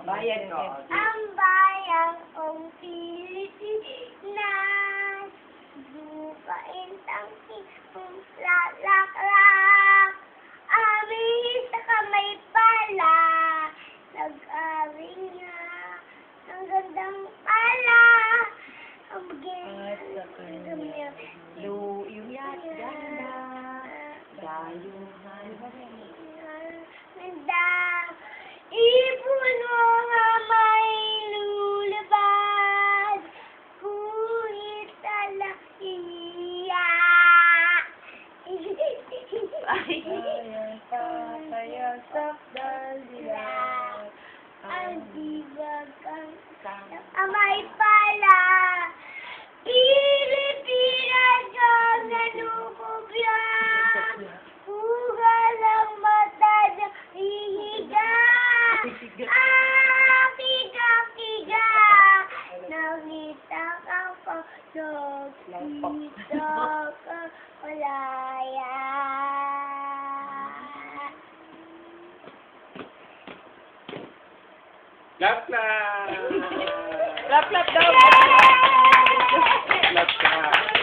Bayan ko. Ang bayan kong Pilipinas, lupain tangking lalaklak, aming sa kamay pala, nag-aring nga, ang gandang pala, ang At sa kanya, yung ganda, dayuhan. ganda, ibon mo nga may lulabad, kuhit ala iyak. Papayasak dalilan, Ang dibagang amay pala, Pilipinas ang nanukog yan, kuha lang mata na ihiga, kiga, nakita ka pa, nakita ka malaya. Clap, clap! Lap-lap daw. Clap, clap!